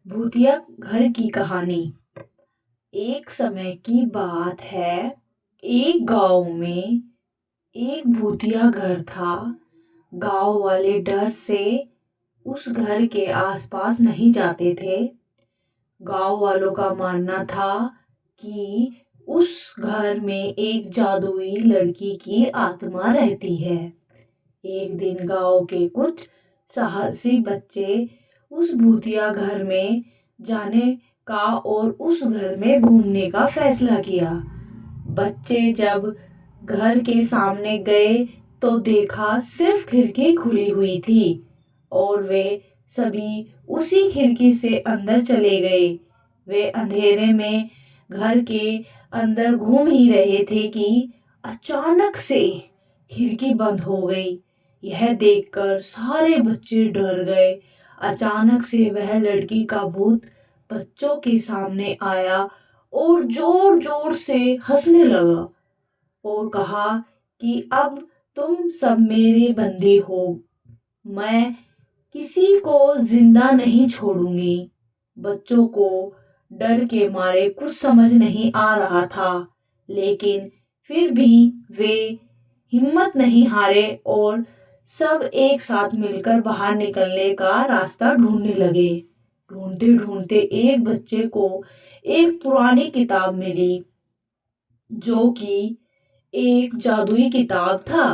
भूतिया घर की कहानी। एक समय की बात है। एक गांव में एक भूतिया घर था। गांव वाले डर से उस घर के आसपास नहीं जाते थे। गांव वालों का मानना था कि उस घर में एक जादुई लड़की की आत्मा रहती है। एक दिन गांव के कुछ साहसी बच्चे उस भूतिया घर में जाने का और उस घर में घूमने का फैसला किया। बच्चे जब घर के सामने गए तो देखा सिर्फ खिड़की खुली हुई थी और वे सभी उसी खिड़की से अंदर चले गए। वे अंधेरे में घर के अंदर घूम ही रहे थे कि अचानक से खिड़की बंद हो गई। यह देखकर सारे बच्चे डर गए। अचानक से वह लड़की का भूत बच्चों के सामने आया और जोर जोर से हंसने लगा और कहा कि अब तुम सब मेरे बंदी हो। मैं किसी को जिंदा नहीं छोड़ूंगी। बच्चों को डर के मारे कुछ समझ नहीं आ रहा था, लेकिन फिर भी वे हिम्मत नहीं हारे और सब एक साथ मिलकर बाहर निकलने का रास्ता ढूंढने लगे। ढूंढते ढूंढते एक बच्चे को एक पुरानी किताब मिली जो कि एक जादुई किताब था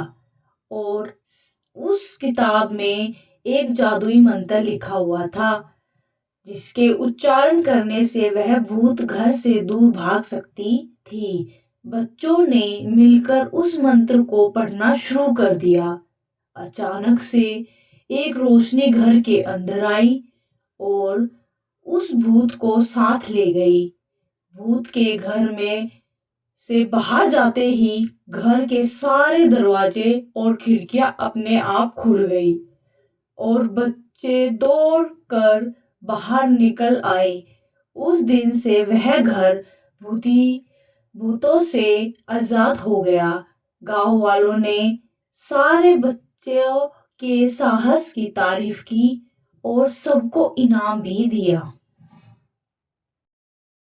और उस किताब में एक जादुई मंत्र लिखा हुआ था जिसके उच्चारण करने से वह भूत घर से दूर भाग सकती थी। बच्चों ने मिलकर उस मंत्र को पढ़ना शुरू कर दिया। अचानक से एक रोशनी घर के अंदर आई और उस भूत को साथ ले गई। भूत के घर में से बाहर जाते ही घर के सारे दरवाजे और खिड़कियां अपने आप खुल गई और बच्चे दौड़कर बाहर निकल आए। उस दिन से वह घर भूतों से आजाद हो गया। गांव वालों ने सारे बच्चों के साहस की तारीफ की और सबको इनाम भी दिया।